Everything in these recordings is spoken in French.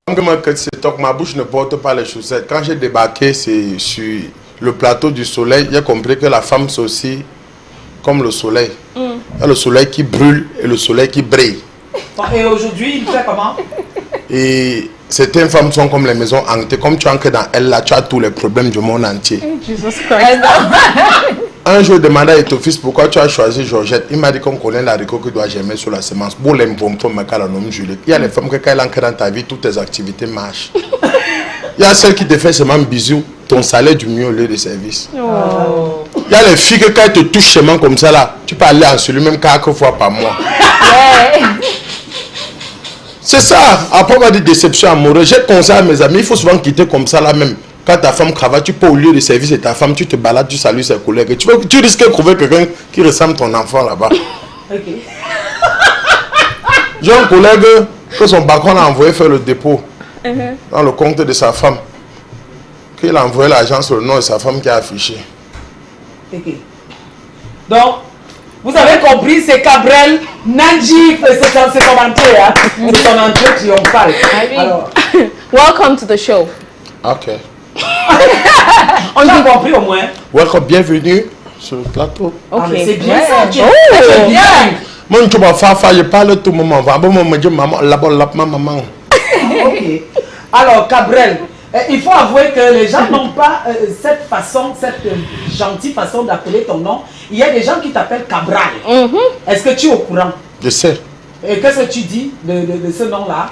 Ma bouche ne porte pas les chaussettes. Quand j'ai débarqué sur le plateau du soleil, j'ai compris que la femme c'est aussi comme le soleil. Il y a le soleil qui brûle et le soleil qui brille. Et aujourd'hui, il fait comment? Et certaines femmes sont comme les maisons hantées. Comme tu entres dans elle, là, tu as tous les problèmes du monde entier. Jesus Christ. Un jour, je demandais à Etofis pourquoi tu as choisi Georgette. Il m'a dit qu'on connaît l'haricot qui doit germer sur la semence. Il y a les femmes que quand elles entrent dans ta vie, toutes tes activités marchent. Il y a celles qui te font seulement bisous, ton salaire du mieux au lieu de service. Oh. Il y a les filles que quand elles te touchent seulement comme ça, là, tu peux aller en celui même 4 fois par mois. Yeah. C'est ça. Après, on m'a dit déception amoureuse. J'ai conseillé à mes amis, il faut souvent quitter comme ça là même. Quand ta femme travaille, tu peux au lieu de service de ta femme, tu te balades, tu salues ses collègues. Et tu risques de trouver quelqu'un qui ressemble à ton enfant là-bas. Ok. J'ai un collègue que son patron a envoyé faire le dépôt dans le compte de sa femme. Qu'il a envoyé l'argent sur le nom de sa femme qui a affiché. Ok. Donc, vous avez compris, c'est Cabrel Nanji, c'est son entrée, hein? C'est son entrée triomphale. Alors, Welcome to the show. Ok. on a compris au moins. Welcome, bienvenue sur le plateau. Ok. Ah, mais c'est bien Ouais. ça, tu Oh. c'est bien. Moi, je je parle tout le moment. Je dis maman, là-bas, maman. Ok. Alors, Cabrel, il faut avouer que les gens n'ont pas cette façon, cette gentille façon d'appeler ton nom. Il y a des gens qui t'appellent Cabral. Est-ce que tu es au courant? Je sais. Et qu'est-ce que tu dis de ce nom-là?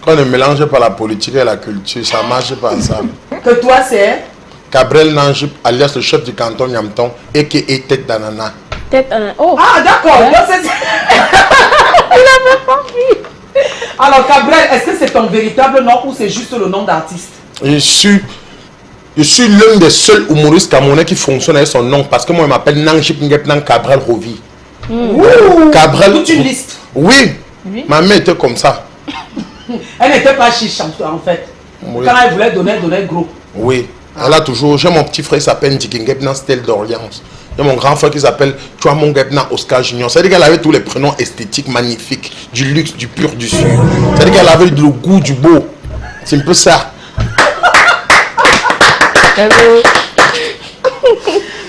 Quand on ne mélange pas la politique et la culture, ça ne marche pas ensemble. Que toi, c'est... Cabrel Nanjip, alias le chef du canton Yamton, et qui est tête d'anana. Tête en... Oh. Ah, d'accord. Ouais. Donc, c'est... Il avait pas vu. Alors, Cabrel, est-ce que c'est ton véritable nom ou c'est juste le nom d'artiste? Je suis l'un des seuls humoristes camerounais qui fonctionne avec son nom parce que moi, je m'appelle Nanjip Ngepnan Cabrel Rovi. Ouh, Cabrel. toute une liste. Oui. Ma mère était comme ça. Elle n'était pas chiche en fait. Oui. Quand elle voulait donner, elle donnait gros. Oui. Elle a toujours. J'ai mon petit frère qui s'appelle Ndikingepnan Stèle d'Orléans. J'ai mon grand frère qui s'appelle Chouamon Gepnan Oscar Junior. C'est-à-dire qu'elle avait tous les prénoms esthétiques magnifiques, du luxe, du pur, du sûr. C'est-à-dire qu'elle avait le goût du beau. C'est un peu ça. Hello.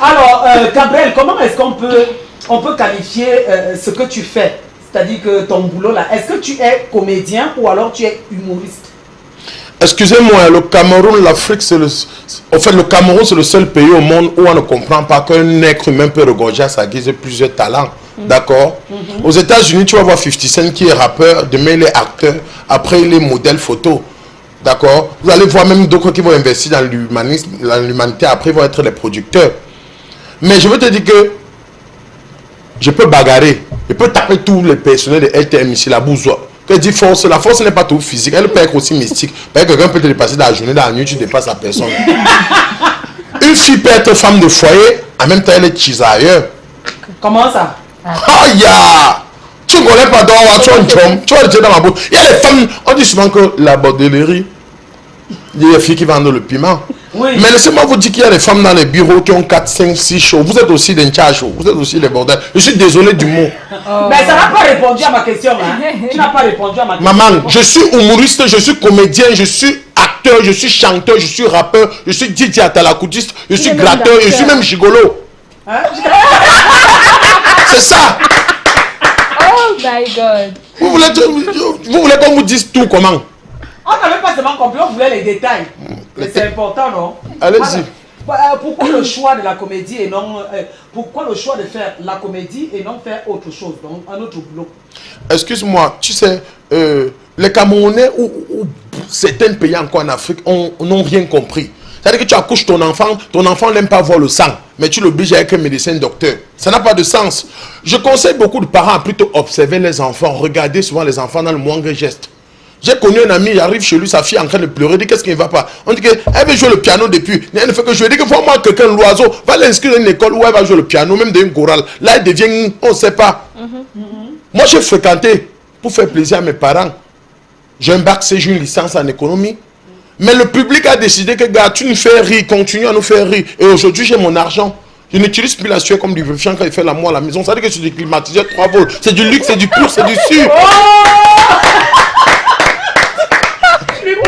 Alors, Cabrel, comment est-ce qu'on peut qualifier ce que tu fais? C'est-à-dire que ton boulot là, est-ce que tu es comédien ou alors tu es humoriste? Excusez-moi, le Cameroun, l'Afrique, c'est le... En fait, le Cameroun, c'est le seul pays au monde où on ne comprend pas qu'un être humain peut regorger à sa guise plusieurs talents. D'accord? Aux États-Unis, tu vas voir 50 Cent qui est rappeur, demain il est acteur, après il est modèle photo. D'accord? Vous allez voir même d'autres qui vont investir dans l'humanisme, dans l'humanité, après ils vont être les producteurs. Mais je veux te dire que je peux bagarrer, je peux taper tous les personnels de LTM ici, la bougeoie. Que dit force, la force n'est pas tout physique, elle peut être aussi mystique. Quelqu'un peut te dépasser dans la journée, dans la nuit, tu dépasses la personne. Une fille peut être femme de foyer, en même temps elle est chisailleuse. Comment ça? Oh ya! Tu ne connais pas d'or, tu as une chum, tu vas le dire dans ma bouche. Il y a les femmes, on dit souvent que la bordellerie, il y a des filles qui vendent le piment. Oui. Mais laissez-moi vous dire qu'il y a des femmes dans les bureaux qui ont 4, 5, 6 shows. Vous êtes aussi des chachos, vous êtes aussi des bordels. Je suis désolé du mot. Mais ça n'a pas répondu à ma question. Hein? Tu n'as pas répondu à ma question. Maman, je suis humoriste, je suis comédien, je suis acteur, je suis chanteur, je suis rappeur, je suis DJ atalakoutiste, je suis gratteur, je suis même gigolo. Hein? C'est ça. Oh my God. Vous voulez qu'on vous dise tout comment? On n'avait pas seulement compris, on voulait les détails. Mais c'est important, non? Allez-y. Pourquoi le choix de la comédie et non... pourquoi le choix de faire la comédie et non faire autre chose, donc un autre boulot? Excuse-moi, tu sais, les Camerounais ou certains pays encore en Afrique n'ont rien compris. C'est-à-dire que tu accouches ton enfant n'aime pas voir le sang, mais tu l'obliges avec un médecin docteur. Ça n'a pas de sens. Je conseille beaucoup de parents à plutôt observer les enfants, regarder souvent les enfants dans le moindre geste. J'ai connu un ami, il arrive chez lui, sa fille est en train de pleurer, il dit qu'est-ce qui ne va pas. On dit qu'elle veut jouer le piano depuis, elle ne fait que jouer. Il dit que vois-moi quelqu'un, l'oiseau, va l'inscrire dans une école où elle va jouer le piano, même dans une chorale. Là, elle devient, on ne sait pas. Moi, j'ai fréquenté, pour faire plaisir à mes parents, j'ai un bac C, j'ai une licence en économie. Mais le public a décidé que, gars, tu nous fais rire, continue à nous faire rire. Et aujourd'hui, j'ai mon argent. Je n'utilise plus la sueur comme du vérifiant quand il fait l'amour à la maison. Ça veut dire que c'est du climatiseur 3 volts. C'est du luxe, c'est du pur, c'est du sûr.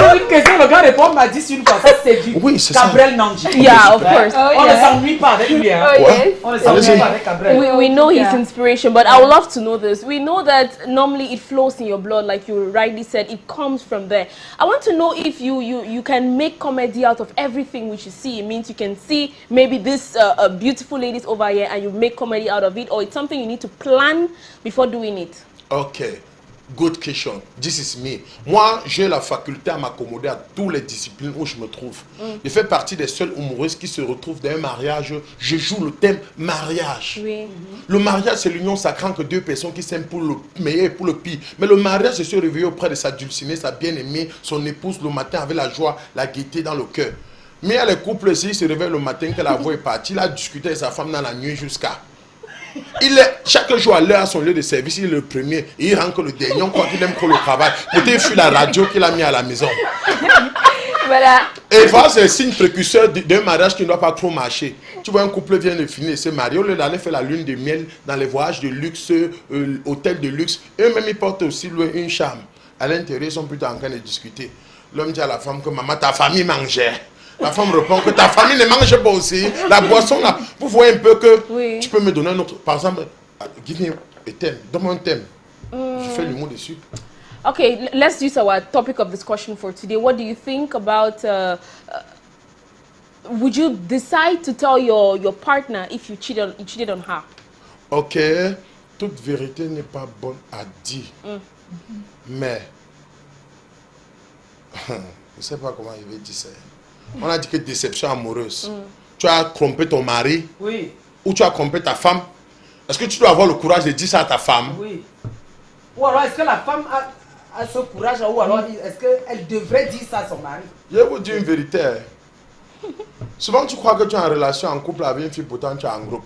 pose une question, le gars répond, m'a dit une fois. Ça, c'est du Oui, c'est ça. Cabrel Nanji. Yeah, of course. On ne s'ennuie pas avec lui. Hein. Oh, yes. On ne s'ennuie pas avec Cabrel. We know his Yeah. inspiration, but I would love to know this. We know that normally it flows in your blood, like you rightly said, it comes from there. I want to know if you can make comedy out of everything which you see. It means you can see maybe this beautiful ladies over here and you make comedy out of it, or it's something you need to plan before doing it. Ok, good question. This is me. Moi, j'ai la faculté à m'accommoder à toutes les disciplines où je me trouve. Je fais partie des seuls humoristes qui se retrouvent dans un mariage. Je joue le thème mariage. Oui. Le mariage, c'est l'union sacrée entre deux personnes qui s'aiment pour le meilleur et pour le pire. Mais le mariage, c'est se réveiller auprès de sa dulcinée, sa bien-aimée, son épouse le matin avec la joie, la gaieté dans le cœur. Mais il y a les couples ici, ils se réveillent le matin que la voix est partie. Il a discuté avec sa femme dans la nuit jusqu'à... Il est chaque jour à l'heure à son lieu de service, il est le premier et il rentre le dernier. On croit qu'il aime trop le travail. Peut-être il fuit la radio qu'il a mis à la maison. Voilà. Et voilà, c'est le signe précurseur d'un mariage qui ne doit pas trop marcher. Tu vois, un couple vient de finir, se marier, au lieu d'aller faire la lune de miel dans les voyages de luxe, hôtels de luxe, eux-mêmes ils portent aussi une chambre. À l'intérieur, ils sont plutôt en train de discuter. L'homme dit à la femme que maman, ta famille mangeait. La femme répond que ta famille ne mange pas aussi. La boisson là, vous voyez un peu que Oui. tu peux me donner un autre. Par exemple, give me a thème. Donne-moi un thème. Je fais l'humour dessus. Okay, let's use our topic of discussion for today. What do you think about? Would you decide to tell your partner if you cheated on her? Ok, toute vérité n'est pas bonne à dire. Mais, je ne sais pas comment je vais dire ça. On a dit que déception amoureuse. Tu as trompé ton mari Oui, ou tu as trompé ta femme. Est-ce que tu dois avoir le courage de dire ça à ta femme? oui. Ou alors, est-ce que la femme a ce courage, ou alors est-ce qu'elle devrait dire ça à son mari? Je vais vous dire une vérité. Souvent, tu crois que tu es en relation en couple avec une fille, pourtant tu es en groupe.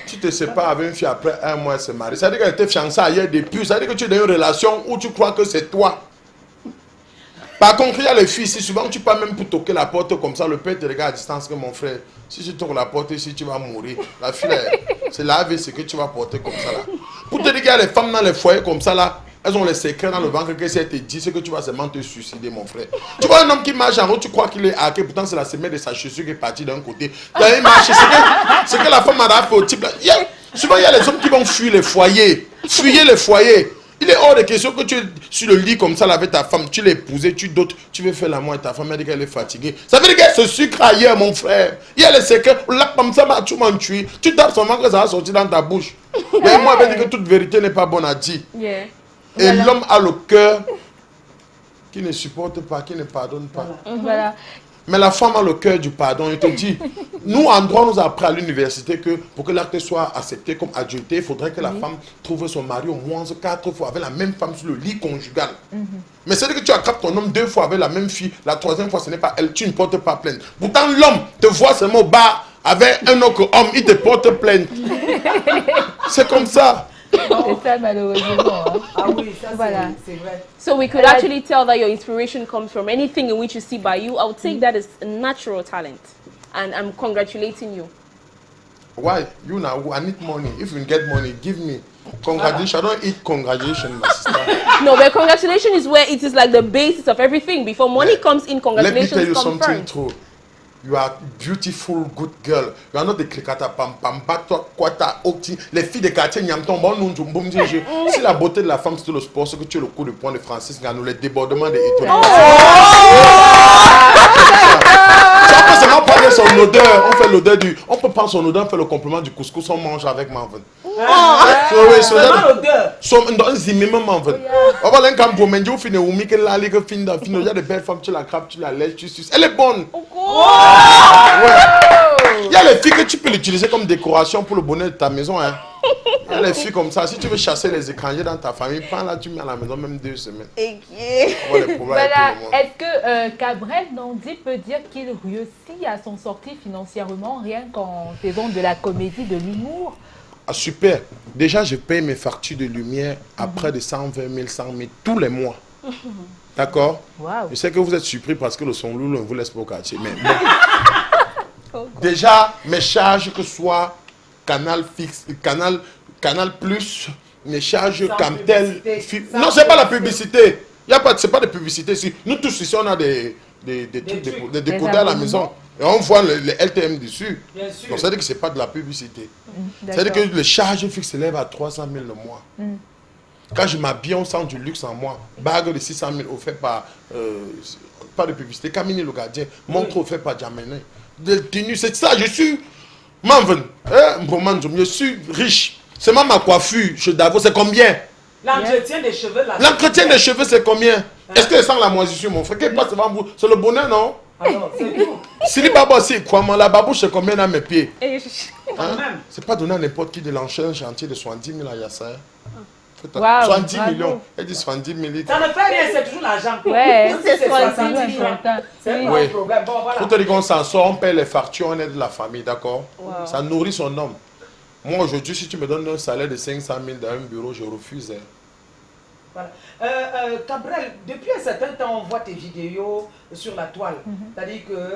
Tu te sépares avec une fille après un mois, elle se marie. Ça veut dire qu'elle était fiancée ailleurs depuis. Ça veut dire que tu es dans une relation où tu crois que c'est toi. Par contre, il y a les filles ici, souvent tu peux même pour toquer la porte comme ça, le père te regarde à distance que mon frère, si tu toques la porte ici, tu vas mourir. La fille, c'est la vie, c'est que tu vas porter comme ça là. Pour te dire qu'il y a les femmes dans les foyers comme ça là, elles ont les secrets dans le ventre que si elles te disent, c'est que tu vas seulement te suicider, mon frère. Tu vois un homme qui marche en route, tu crois qu'il est hacké, pourtant c'est la semelle de sa chaussure qui est partie d'un côté. Quand il marche, c'est que la femme a fait au type là. Souvent il y a les hommes qui vont fuir les foyers. Fuyez les foyers. Il est hors de question que tu es sur le lit comme ça là, avec ta femme, tu l'as épousée, tu doutes, tu veux faire l'amour avec ta femme, elle dit qu'elle est fatiguée. Ça veut dire qu'elle se sucre ailleurs, mon frère. Il y a les secrets, là comme ça, tu m'en tues. Tu tapes seulement que ça va sortir dans ta bouche. Mais moi, je dit que toute vérité n'est pas bonne à dire. Yeah. Et l'homme a le cœur qui ne supporte pas, qui ne pardonne pas. Voilà. Mais la femme a le cœur du pardon. Il te dit, nous en droit, nous appris à l'université que pour que l'acte soit accepté comme adulté, il faudrait que la femme trouve son mari au moins 4 fois avec la même femme sur le lit conjugal. Mais c'est-à-dire que tu attrapes ton homme 2 fois avec la même fille, la 3e fois ce n'est pas elle, tu ne portes pas plainte. Pourtant l'homme te voit seulement au bar avec un autre homme, il te porte plainte. C'est comme ça. C'est ça, malheureusement. Hein. Ah oui, ça Voilà. c'est vrai. So we could actually tell that your inspiration comes from anything in which you see by you. I would say that is a natural talent, and I'm congratulating you. Why? You now, I need money. If you get money, give me. Congratulations. I don't eat congratulations, my sister. No, but congratulations is where it is like the basis of everything. Before money comes in, Let me congratulations tell you come something first. true. You are beautiful, good girl. You are not the cricata pam pam bato kwata okti. Les filles de quartier nyamton bon nous boum dire si la beauté de la femme c'est le sport, c'est que tu es le coup de poing de Francis Ngannou, les débordements des étoiles. On peut seulement prendre son odeur, on fait l'odeur du, on peut prendre son odeur, on fait le complément du couscous, on mange avec Marvin. Seulement l'odeur. Dans zimmément Marvin. On va l'en pour manger au final ou mi que la ligue fin d'un fin, il y a des belles femmes, tu la crapes, tu la lèches, tu suces. Elle est bonne. Ouais. Il y a les filles que tu peux l'utiliser comme décoration pour le bonheur de ta maison. Hein. Il y a les filles comme ça. Si tu veux chasser les étrangers dans ta famille, prends là, tu mets à la maison même 2 semaines. On va les problèmes avec Voilà. tout le monde. Est-ce que Cabrel Nandi peut dire qu'il réussit à s'en sortir financièrement rien qu'en faisant de la comédie, de l'humour? Ah, super. Déjà, je paye mes factures de lumière à près de 120 000, 100 000 tous les mois. D'accord? Waouh. Je sais que vous êtes surpris parce que le son lourd, on vous laisse pas au quartier. Mais bon. Déjà, mes charges, que ce soit Canal fixe, Canal Plus, mes charges Sans Camtel. publicité. Sans Non, c'est pas la publicité. publicité. C'est pas de publicité ici. Nous tous ici, on a des décodeurs à la abonnements. maison. Et on voit les LTM dessus. Bien sûr. Donc ça veut dire que c'est pas de la publicité. Ça veut dire que le charge fixe s'élève à 300 000 le mois. Quand je m'habille, on sent du luxe en moi. Bague de 600 000 offert par... pas de publicité. Camille le gardien. Montre offert par Djamene. Des tenues, c'est ça. Je suis... Manven. Je suis riche. C'est même ma coiffure chez Davos. C'est combien? L'entretien des cheveux, là. L'entretien des cheveux, c'est combien? Est-ce que ça la moisissure, mon frère? Qu'est-ce qui passe devant vous? C'est le bonheur, non? Alors, c'est tout. Si les babos, c'est quoi? La babouche, c'est combien dans mes pieds? Quand même. C'est pas donné à n'importe qui de lancer un chantier de 70 000 à Yassa. Waouh, 70 bravo. millions. Elle dit 70 000. Ça ne fait rien, c'est toujours l'argent. Ouais, Même si c'est 70 000, important. c'est pas Oui. un problème. Bon, voilà. Faut te dire qu'on s'en sort, on paie les factures, on aide la famille, d'accord? Ça nourrit son homme. Moi, aujourd'hui, si tu me donnes un salaire de 500 000 dans un bureau, je refuse. Hein. Voilà. Cabrel, depuis un certain temps, on voit tes vidéos sur la toile. C'est-à-dire que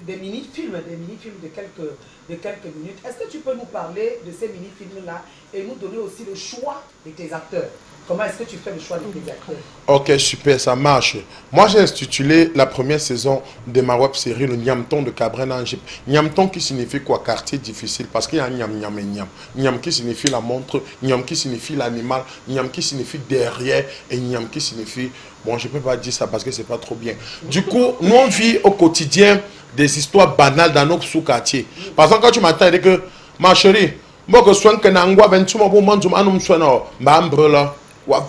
des mini-films de quelques minutes. Est-ce que tu peux nous parler de ces mini-films-là et nous donner aussi le choix de tes acteurs? Comment est-ce que tu fais le choix de tes acteurs? Ok, super, ça marche. Moi, j'ai intitulé la première saison de ma web série le Niamton de Cabrel Angip. Niamton qui signifie quoi? Quartier difficile. Parce qu'il y a Niam, Niam et Niam. Niam qui signifie la montre, Niam qui signifie l'animal, Niam qui signifie derrière et Niam qui signifie... Bon, je ne peux pas dire ça parce que c'est pas trop bien. Du coup, nous, on vit au quotidien des histoires banales dans nos sous-quartiers. Par exemple, quand tu m'attends, tu dis que, ma chérie, moi, que soin que n'angwa, ben, tu m'as beau manger, je suis un umbrella.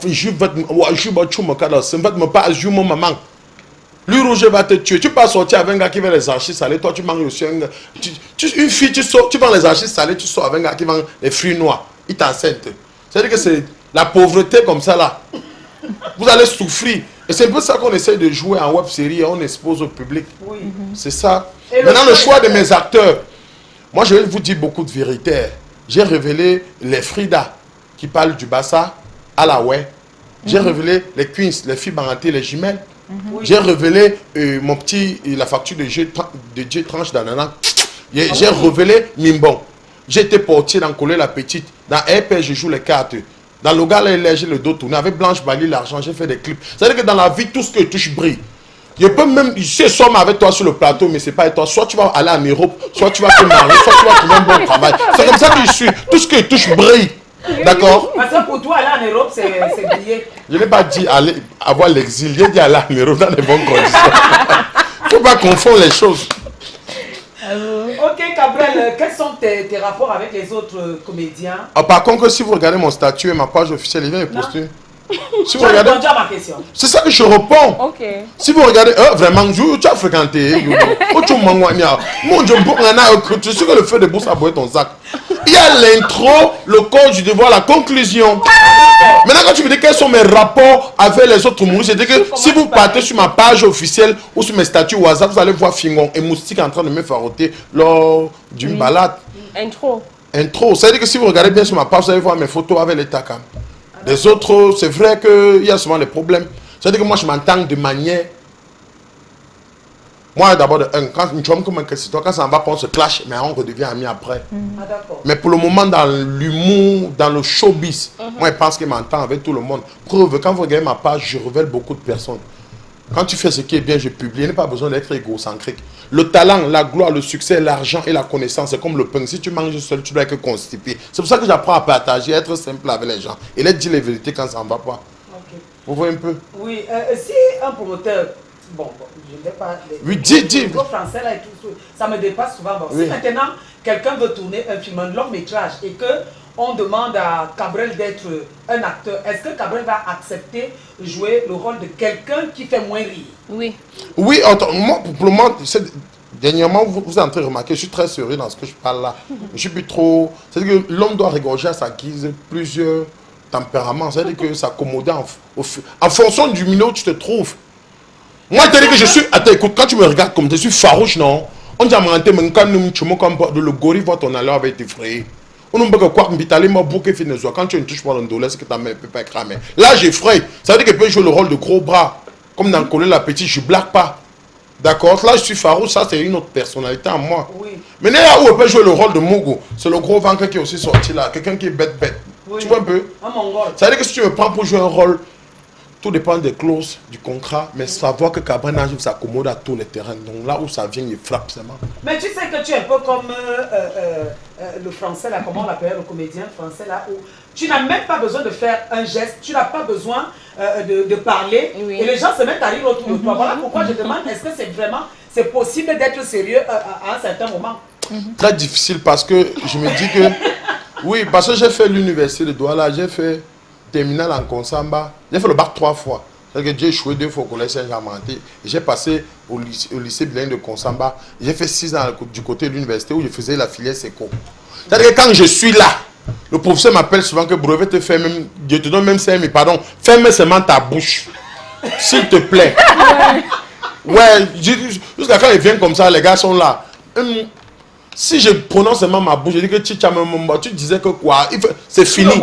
Je me pas mon maman. Lui rouge va te tuer. Tu peux pas sortir avec un gars qui vend les archives salées. Toi, tu manges aussi un gars. Une fille, tu vends les archives salées, tu sors avec un gars qui vend les fruits noirs. Il t'enceinte. C'est-à-dire que c'est la pauvreté comme ça là. Vous allez souffrir. Et c'est un peu ça qu'on essaie de jouer en web série et on expose au public. Oui. C'est ça. Et Maintenant, le choix de mes acteurs. Moi, je vais vous dire beaucoup de vérités. J'ai révélé les Frida qui parlent du Bassa à la ouais. J'ai révélé les Queens, les filles barantées, les jumelles. J'ai révélé la facture de Dieu tranche d'ananas. J'ai révélé Mimbon. J'ai été portier dans Coller la Petite. Dans RP, je joue les cartes. Dans le gars, là, j'ai le dos tourné. Avec Blanche Bali, l'argent, j'ai fait des clips. C'est-à-dire que dans la vie, tout ce que tu touches brille. Je peux même, je somme avec toi sur le plateau, mais c'est pas avec toi. Soit tu vas aller en Europe, soit tu vas te marier, soit tu vas trouver un bon travail. C'est comme ça que je suis. Tout ce que tu touches brille. D'accord? Parce que pour toi, aller en Europe, c'est briller. Je n'ai pas dit aller avoir l'exil. J'ai dit aller en Europe dans les bonnes conditions. Il ne faut pas confondre les choses. Ok, Cabrel, quels sont tes rapports avec les autres comédiens? Ah, par contre, si vous regardez mon statut et ma page officielle, il vient de poster. Si Tu vous as regardez, répondu à ma question. c'est ça que je réponds. Ok. Si vous regardez, vraiment, tu as fréquenté. Tu sais que le feu de bourse a boué ton sac. Il y a l'intro, le corps du devoir, la conclusion. Maintenant, quand tu me dis quels sont mes rapports avec les autres humoristes, je dis que si vous partez sur ma page officielle ou sur mes statuts WhatsApp, vous allez voir Fingon et Moustique en train de me faroter lors d'une balade. Intro. Intro, ça veut dire que si vous regardez bien sur ma page, vous allez voir mes photos avec les takam. Les autres, c'est vrai qu'il y a souvent des problèmes. Ça veut dire que moi, je m'entends de manière... Moi, d'abord, quand ça en va, on se clash, mais on redevient amis après. Ah, d'accord. Mais pour le moment, dans l'humour, dans le showbiz, moi, je pense qu'il m'entend avec tout le monde. Preuve, quand vous regardez ma page, je révèle beaucoup de personnes. Quand tu fais ce qui est bien, je publie. Il n'y a pas besoin d'être égocentrique. Le talent, la gloire, le succès, l'argent et la connaissance, c'est comme le pain. Si tu manges seul, tu dois être constipé. C'est pour ça que j'apprends à partager, à être simple avec les gens. Et leur dire les vérités quand ça ne va pas. Ok. Vous voyez un peu? Oui, si un promoteur, bon, je ne vais pas... Oui, dis. Le français là et tout, ça me dépasse souvent. Bon, Oui. si maintenant, quelqu'un veut tourner un film, un long métrage, et que on demande à Cabrel d'être un acteur, est-ce que Cabrel va accepter de jouer le rôle de quelqu'un qui fait moins rire? Oui. Oui, moi, pour le moment, dernièrement, vous êtes en train de remarquer, je suis très sérieux dans ce que je parle là. Je suis plus trop... C'est-à-dire que l'homme doit régorger à sa guise plusieurs tempéraments. C'est-à-dire que s'accommoder en fonction du milieu où tu te trouves. Moi, je te dis que je suis... Attends, écoute, quand tu me regardes comme je suis farouche, non? On dit à mon mais quand nous le gorille voit ton allure avec tes frères. On ne peut pas quoi quand tu ne touches pas le dollar, c'est que ta main ne peut pas cramer. Là, j'effraie. Ça veut dire que je peux jouer le rôle de gros bras. Comme dans Coller la Petite, je ne blague pas. D'accord? Là, je suis farouche, ça, c'est une autre personnalité à moi. Oui. Mais là où on peut jouer le rôle de Mogo, c'est le gros ventre qui est aussi sorti là. Quelqu'un qui est bête. Oui. Tu vois un peu? Un mongol. Ça veut dire que si tu me prends pour jouer un rôle, tout dépend des clauses du contrat, mais savoir que Cabrel Nangip s'accommode à tous les terrains. Donc là où ça vient, il frappe seulement. Mais tu sais que tu es un peu comme le français, là, comment on l'appelle, le comédien français, là, où tu n'as même pas besoin de faire un geste, tu n'as pas besoin de parler, et les gens se mettent à rire autour de toi. Voilà pourquoi je demande, est-ce que c'est possible d'être sérieux à un certain moment? Très difficile parce que je me dis que, oui, parce que j'ai fait l'université de Douala, j'ai fait terminale en Konsamba, j'ai fait le bac 3 fois. C'est-à-dire que j'ai échoué 2 fois au collège Saint-Germain-Té. J'ai passé au lycée bilingue de Konsamba. J'ai fait 6 ans du côté de l'université où je faisais la filière SECO. C'est-à-dire que quand je suis là, le professeur m'appelle souvent que brevet te fait même, je te donne même 5 000, pardon, ferme seulement ta bouche. S'il te plaît. Ouais, jusqu'à quand il vient comme ça, les gars sont là. Si je prononce seulement ma bouche, je dis que tu disais que quoi, c'est fini.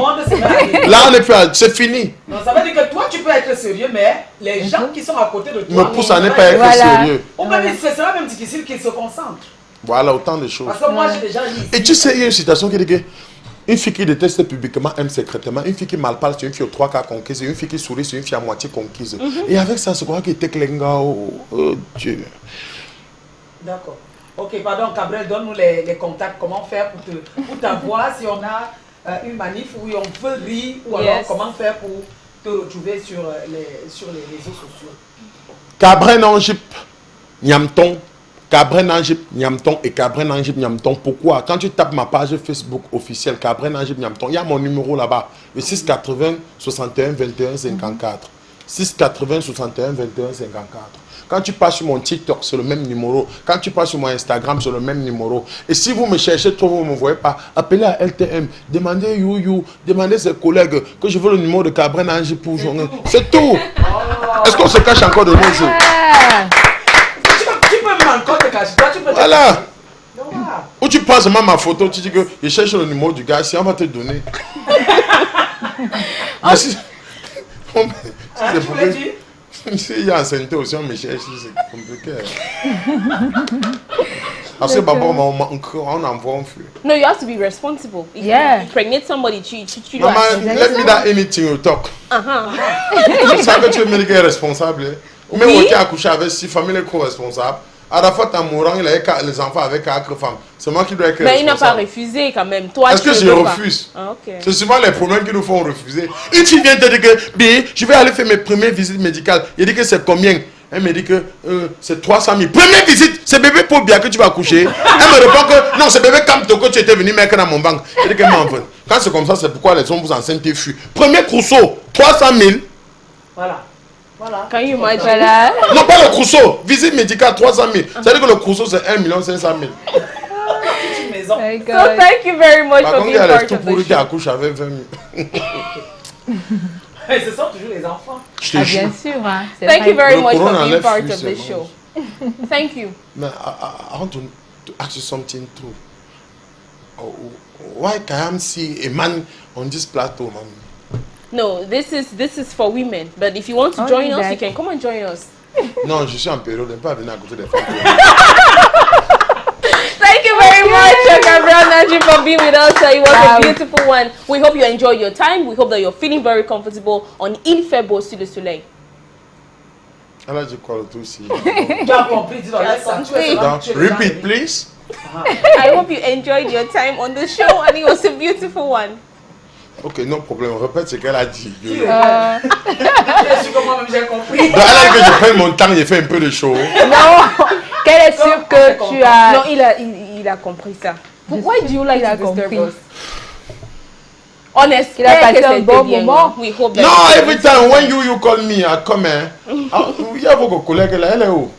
Là, on est plus c'est fini. Non, ça veut dire que toi, tu peux être sérieux, mais les gens qui sont à côté de toi me poussent à ne pas être sérieux. Ou même, ce sera même difficile qu'ils se concentrent. Voilà, autant de choses. Parce que moi, j'ai déjà dit. Et tu sais, il y a une citation qui dit que une fille qui déteste publiquement aime secrètement. Une fille qui mal parle, c'est une fille aux 3 quarts conquise. Une fille qui sourit, c'est une fille à moitié conquise. Et avec ça, c'est quoi qui était Klenga? Oh Dieu. D'accord. Ok, pardon, Cabrel, donne-nous les contacts. Comment faire pour t'avoir si on a une manif où on veut rire ou alors comment faire pour te retrouver sur les réseaux sociaux? Cabrel Nangip, Nyamton. Cabrel Nangip, Nyamton et Cabrel Nangip, Nyamton. Pourquoi? Quand tu tapes ma page Facebook officielle, Cabrel Nangip, Nyamton, il y a mon numéro là-bas, le 680 61 21 54. 680 61 21 54. Quand tu passes sur mon TikTok, c'est le même numéro. Quand tu passes sur mon Instagram, c'est le même numéro. Et si vous me cherchez trop, vous ne me voyez pas, appelez à LTM, demandez You, demandez ses collègues que je veux le numéro de Cabrel Nangip pour journée. C'est tout. Est-ce qu'on se cache encore de nos jours? Tu peux même encore te cacher. Toi, tu peux voilà. Ou tu passes même ma photo, tu dis que je cherche le numéro du gars, si on va te donner. S'il y a enceinte aussi, on me cherche, c'est compliqué. Parce que on envoie un feu. No, you have to be responsible. If you impregnate somebody, you Mama, let me that anything you talk. Tu sais que tu es médical responsable. Mais on a accouché avec 6 familles co-responsables. À la fois, t'as mourant, il a les enfants avec 4 femmes. C'est moi qui dois être responsable. Mais il n'a pas refusé quand même. Toi, est-ce que je refuse? C'est souvent les problèmes qui nous font refuser. Une fille vient te dire que, B, je vais aller faire mes premières visites médicales. Il dit que c'est combien? Elle me dit que c'est 300 000. Première visite, c'est bébé pour bien que tu vas coucher. Elle me répond que non, c'est bébé Kamto que tu étais venu mettre dans mon banque. Elle dit que m'en veut. Quand c'est comme ça, c'est pourquoi les hommes vous enceintes et fuient. Premier trousseau, 300 000. Voilà. Voilà. Quand il m'a dit non, pas le trousseau. Visite médicale 300 000. Ça veut dire que le trousseau c'est 1 500 000. Maison. So thank you very much for being part of the show. Accouche avec 20 000. Mais ce sont toujours les enfants. Bien sûr. Hein, thank you very much for being part of the show. Thank you. Man, I want to ask you something too. Why can't I see a man on this platform? No, this is for women. But if you want to join us, you can come and join us. Non, je suis en période, je ne peux pas venir à côté des femmes. Thank you very much, Cabrel Nangip, for being with us. It was a beautiful one. We hope you enjoyed your time. We hope that you're feeling very comfortable on Il fait beau sur le soleil. Alors, je crois tout aussi. Tu as compris, dis-le. Repeat, please. I hope you enjoyed your time on the show and it was a beautiful one. Ok, non problème. Répète ce qu'elle a dit. Je suis comme moi-même, j'ai compris. Donc, elle a dit que je prenne mon temps, j'ai fait un peu de show. Non, qu'elle est sûre que tu as... Non, il a compris ça. Why do you like to disturb us? Honestly, il a passé un bon moment. We hope that no, every time when you call me, I come here. Il y a vos collègues là, elle est où?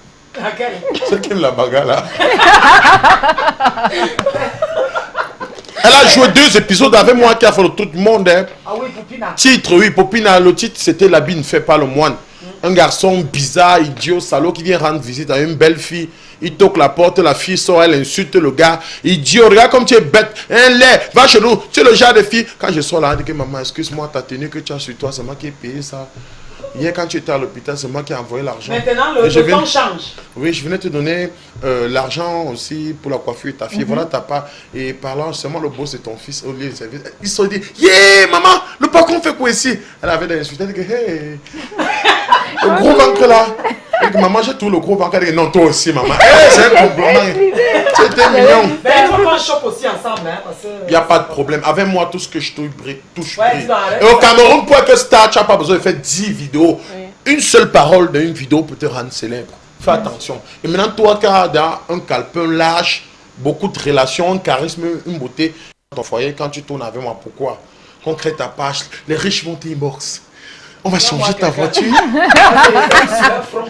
Laquelle? C'est qui la bagarre là? Elle a joué 2 épisodes avec moi qui a fait le tout le monde. Hein. Ah oui, Popina. Titre, oui, Popina. Le titre, c'était L'habit ne fait pas le moine. Un garçon bizarre, idiot, salaud qui vient rendre visite à une belle fille. Il toque la porte, la fille sort, elle insulte le gars. Idiot, regarde comme tu es bête. Un lait, va chez nous. Tu es le genre de fille. Quand je sors là, elle dit que maman, excuse-moi, ta tenue que tu as sur toi, c'est moi qui ai payé ça. Hier, quand tu étais à l'hôpital, c'est moi qui ai envoyé l'argent. Maintenant, le temps change. Oui, je venais te donner l'argent aussi pour la coiffure de ta fille. Voilà ta part. Et parlant, seulement le boss de ton fils au lieu de service. Ils se sont dit, yeah, maman, le patron fait quoi ici? Elle avait des insultes. Elle dit que, hey. Le gros ventre là. Et que maman, j'ai tout le gros ventre. Elle dit, non, toi aussi, maman. C'est un compliment. C'était mignon. Mais il faut qu'on chope aussi ensemble. Hein, parce que... Il n'y a pas de problème. Avec moi, tout ce que je touche Ouais, brille. tu vas arrêter. Et au Cameroun, pour être star, tu n'as pas besoin de faire 10 vidéos. Une seule parole d'une vidéo peut te rendre célèbre. Fais attention. Et maintenant, toi qui as un calepin lâche, beaucoup de relations, un charisme, une beauté, ton foyer, quand tu tournes avec moi, pourquoi? Qu'on crée ta page, les riches vont t'inbox. On va changer ta voiture.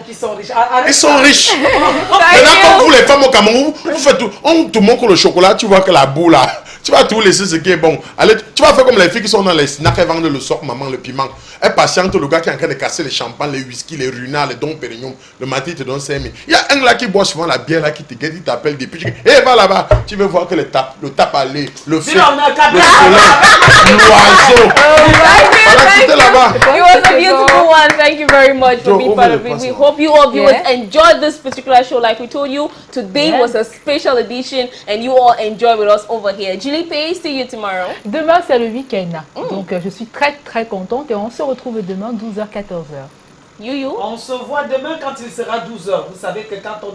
Ils sont riches. Ils sont riches. Maintenant, comme vous les femmes au Cameroun, vous faites tout. On te montre le chocolat, tu vois que la boue là. Tu vas tout laisser ce qui est bon. Allez, tu vas faire comme les filles qui sont dans les snacks, elles vendent le soc, maman, le piment. Elles patientent le gars qui est en train de casser les champagnes, les whisky, les runards, les dons pérignon. Le matin, il te donne 5 000. Il y a un là qui boit souvent la bière là, qui te guette, il t'appelle depuis. Tu dis, hé, va là-bas. Tu veux voir que le tape à lait, le feu, le soleil, l'oiseau. Voilà, c'était là-bas. It was a beautiful one. Thank you very much for being part of it. We hope you all viewers enjoyed this particular show. Like we told you, today was a special edition and you all enjoy with us over here. Julie Pay, see you tomorrow. Demain, c'est le week-end. Donc, je suis très contente et on se retrouve demain 12h-14h. You. On se voit demain quand il sera 12h. Vous savez que quand on